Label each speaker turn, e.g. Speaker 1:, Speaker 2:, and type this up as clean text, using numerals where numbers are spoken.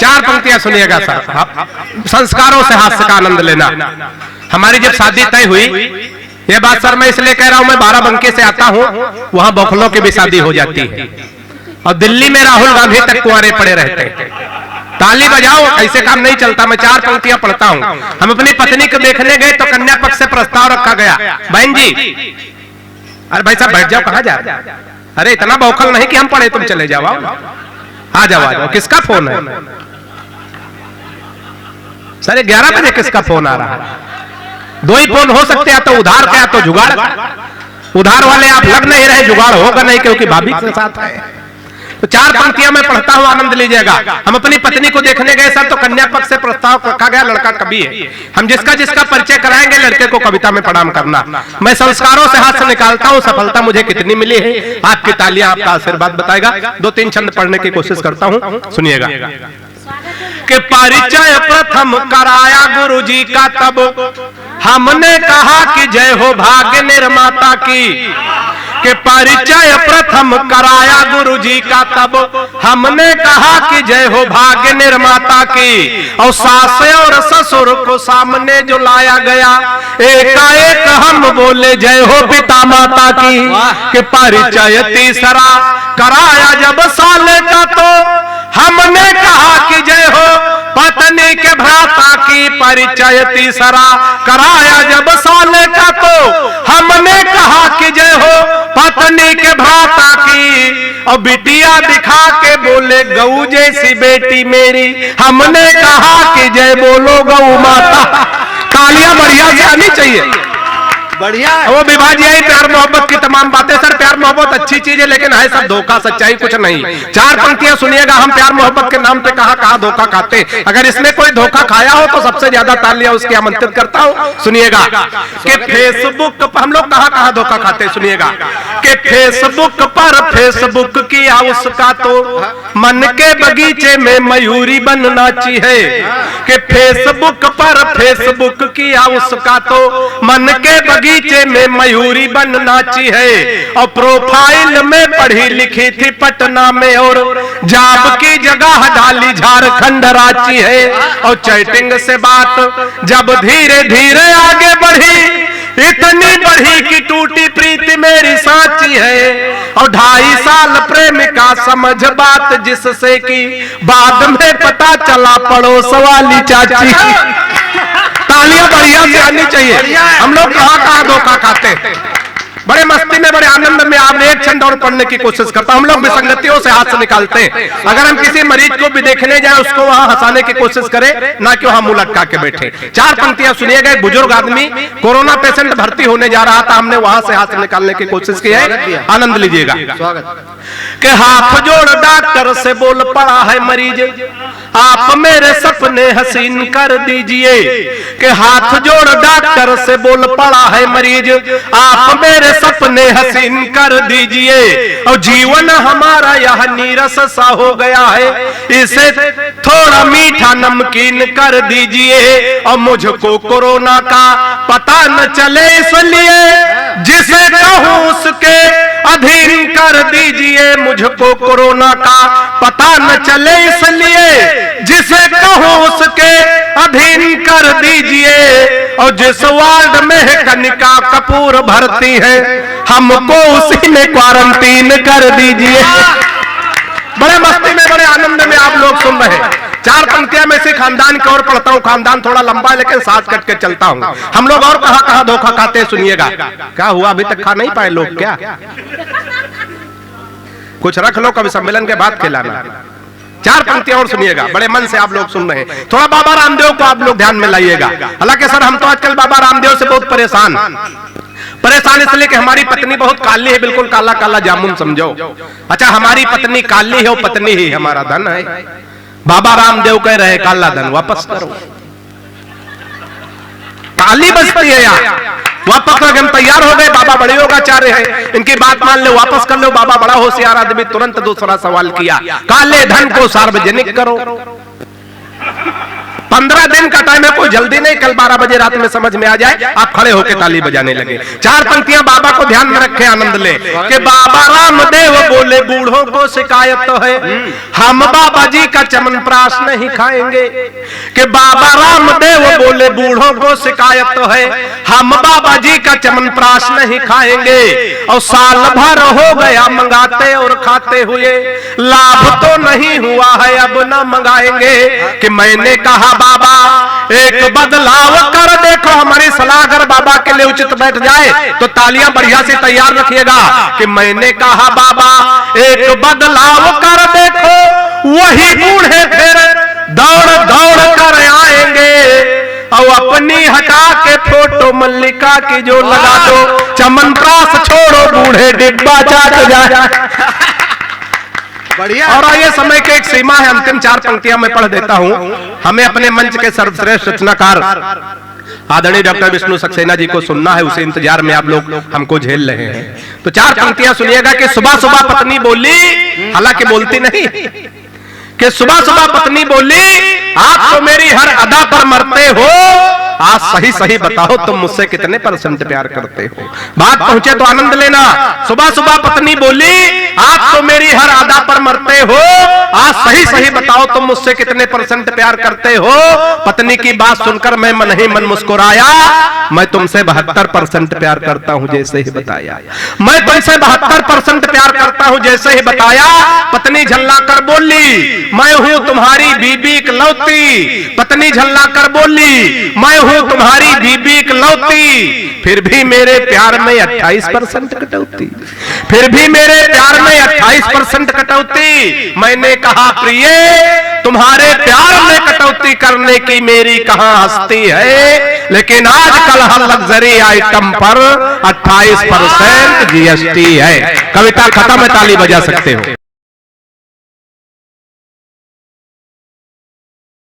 Speaker 1: चार पंक्तियां सुनिएगा सर, संस्कारों से हास्य का आनंद लेना। हमारी जब शादी तय हुई, ये बात सर मैं इसलिए कह रहा हूं, मैं बाराबंकी से आता हूं, वहां बौखलों की भी शादी हो जाती है और दिल्ली में राहुल गांधी तक कुंवारे पड़े रहते हैं। ताली बजाओ, ऐसे काम नहीं चलता। मैं चार पंक्तियां पढ़ता हूं। हम अपनी पत्नी को देखने गए तो कन्या पक्ष से प्रस्ताव रखा गया, बहन जी, अरे भाई साहब बैठ जाओ, कहां जा रहे? अरे इतना बौखल नहीं कि हम पढ़े, तुम चले जाओ, आ जाओ। किसका फोन है सर? 11 बजे किसका फोन आ रहा है? दो ही फोन हो सकते हैं, तो उधार का तो जुगाड़। उधार वाले आप लग नहीं रहे, जुगाड़ होगा नहीं, क्योंकि भाभी के साथ है। तो चार पंक्तियां मैं पढ़ता हूं, आनंद लीजिएगा। हम अपनी पत्नी को देखने गए सर, तो कन्या पक्ष से प्रस्ताव रखा गया, लड़का कवि है। हम जिसका जिसका परिचय कराएंगे, लड़के को कविता में प्रणाम करना। मैं संस्कारों से हाथ से निकालता हूं, सफलता मुझे कितनी मिली है आपकी तालियां, आपका आशीर्वाद बताएगा। 2-3 छंद पढ़ने की कोशिश करता हूं, सुनिएगा। कि परिचय प्रथम कराया गुरुजी का, तब हमने कहा कि जय हो भाग्य निर्माता की। कि परिचय प्रथम कराया गुरुजी का, तब हमने कहा कि जय हो भाग्य निर्माता की। और सास और ससुर को सामने जो लाया गया, एकाएक हम बोले जय हो पिता माता की। कि परिचय तीसरा कराया जब साले का, तो हमने कहा कि जय हो पत्नी के भ्राता की। परिचय तीसरा कराया जब साले का, तो हमने कहा कि जय हो पत्नी के भ्राता की। और बिटिया दिखा के बोले गऊ जैसी बेटी मेरी, हमने कहा कि जय बोलो गऊ माता। तालियां बढ़िया से आनी चाहिए, बढ़िया। वो विवाह जी, प्यार मोहब्बत की तमाम बातें सर, प्यार मोहब्बत अच्छी चीज है, लेकिन है सब धोखा, सच्चाई कुछ नहीं। चार पंक्तियां सुनिएगा। हम प्यार मोहब्बत के नाम पे कहां धोखा खाते। अगर इसमें कोई धोखा खाया हो तो सबसे ज्यादा तालियां उसकी आमंत्रित करता हूं, सुनिएगा। कि फेसबुक पर हम लोग कहां धोखा खाते, सुनिएगा। कि फेसबुक पर फेसबुक किया उसका, तो मन के बगीचे में मयूरी बनना चाहिए। कि फेसबुक पर फेसबुक किया उसका, तो मन के बगीचे में मयूरी बनना चाहिए। और प्रोफाइल में पढ़ी लिखी थी पटना में, और जॉब की जगह डाली झारखंड रांची है। और चैटिंग से बात जब धीरे धीरे आगे बढ़ी, इतनी बढ़ी कि टूटी प्रीति मेरी साची है। और 2.5 साल प्रेमिका समझ बात, जिससे कि बाद में पता चला पड़ोस वाली चाची। तालियां बढ़िया से आनी चाहिए। हम लोग कहां धोखा खाते हैं, बड़े मस्ती में, बड़े आनंद में। आपने एक छंद और पढ़ने की कोशिश करता हूं। हम लोग विसंगतियों से हाथ से निकालते हैं। अगर हम किसी मरीज को भी देखने जाए, उसको वहां हंसाने की कोशिश करें, ना कि वहां मुंह लटका के बैठे। चार पंक्तियां सुनिएगा। एक बुजुर्ग आदमी, कोरोना पेशेंट भर्ती होने जा रहा था, हमने वहां से हाथ निकालने की कोशिश की है, आनंद लीजिएगा। कि हाथ जोड़ डॉक्टर से बोल पड़ा है मरीज, आप मेरे सपने हसीन कर दीजिए। कि हाथ जोड़ डॉक्टर से बोल पड़ा है मरीज, आप मेरे सपने हसीन कर दीजिए। और जीवन हमारा यह नीरस सा हो गया है, इसे थोड़ा मीठा नमकीन कर दीजिए। और मुझको कोरोना का पता न चले, इसलिए जिसे कहूं उसके अधीन कर दीजिए। मुझको कोरोना का पता न चले, इसलिए जिसे कहूं उसके अधीन कर दीजिए। और जिस वार्ड में कनिका कपूर भर्ती है, हमको उसी में क्वारंटीन कर दीजिए। बड़े मस्ती में, बड़े आनंद में आप लोग सुन रहे हैं। चार पंक्तियां में से खानदान की ओर पढ़ता हूं। खानदान थोड़ा लंबा है, लेकिन साथ कट के चलता हूं। हम लोग और कहां धोखा खाते हैं, सुनिएगा। क्या हुआ, अभी तक खा नहीं पाए लोग क्या? कुछ रख लो, कभी सम्मेलन के बाद खिलाना। चार पंक्तियां और सुनिएगा, बड़े मन से आप लोग सुन रहे हैं। थोड़ा बाबा रामदेव को आप लोग ध्यान में लाइएगा। हालांकि सर हम तो आजकल बाबा रामदेव से बहुत परेशान इसलिए कि हमारी पत्नी बहुत काली है, बिल्कुल काला काला जामुन समझो। अच्छा, हमारी पत्नी काली है, वो पत्नी ही हमारा धन है। बाबा रामदेव कह रहे काला धन वापस करो, काली बचती है यार, वापस करके हम तैयार हो गए। बाबा बड़े योगाचार्य हैं, इनकी बात मान लो, वापस कर लो। बाबा बड़ा होशियार आदमी, तुरंत दूसरा सवाल किया, काले धन को सार्वजनिक करो। 15 दिन का टाइम है, कोई जल्दी नहीं, कल 12 बजे रात में समझ में आ जाए, आप खड़े होकर ताली बजाने लगे। 4 पंक्तियां बाबा को ध्यान में रखे, आनंद ले कि बाबा रामदेव बोले बूढ़ों को शिकायत तो है, हम बाबा जी का चमनप्राश नहीं खाएंगे। कि बाबा रामदेव बोले बूढ़ों को शिकायत तो है, हम बाबा जी का चमनप्राश नहीं खाएंगे। और साल भर हो गया मंगाते और खाते हुए, लाभ तो नहीं हुआ है, अब ना मंगाएंगे। कि मैंने कहा बाबा एक बदलाव कर देखो, हमारी सलाह अगर बाबा के लिए उचित बैठ जाए तो तालियां बढ़िया से तैयार रखिएगा। कि मैंने कहा बाबा एक बदलाव कर देखो, वही बूढ़े फिर दौड़ दौड़ कर आएंगे। और अपनी हटा के फोटो मल्लिका की जो लगा दो, चमनप्राश छोड़ो बूढ़े डिब्बा चाट जाए। बढ़िया। और ये समय की एक सीमा है, अंतिम 4 पंक्तियां मैं पढ़ देता हूं। हमें अपने मंच के सर्वश्रेष्ठ रचनाकार आदरणीय डॉक्टर विष्णु सक्सेना जी को सुनना है, उसी इंतजार में आप लोग हमको झेल रहे हैं। तो 4 पंक्तियां सुनिएगा। कि सुबह सुबह पत्नी बोली, हालांकि बोलती नहीं, कि सुबह सुबह पत्नी बोली आप तो मेरी हर अदा पर मरते हो, आज सही सही बताओ तुम मुझसे कितने % प्यार करते हो। बात पहुंचे तो आनंद लेना। सुबह सुबह पत्नी बोली आप तो मेरी हर अदा पर मरते हो, आज सही सही बताओ तुम मुझसे कितने % प्यार करते हो। पत्नी की बात सुनकर मैं मन ही मन मुस्कुराया, मैं तुमसे 72% प्यार करता हूं जैसे ही बताया। मैं तुमसे 72% प्यार करता हूं जैसे ही बताया। पत्नी झल्ला कर बोली मैं हूं तुम्हारी बीबी इकलौती। पत्नी झल्ला कर बोली मैं हूं तुम्हारी बीबी इकलौती। फिर भी मेरे प्यार में 28% कटौती, फिर भी मेरे प्यार में 28% कटौती। मैंने कहा प्रिय तुम्हारे प्यार में कटौती करने की मेरी कहां हस्ती है, लेकिन आजकल हर लग्जरी आइटम पर 28% GST है। कविता खत्म है, ताली बजा सकते हो।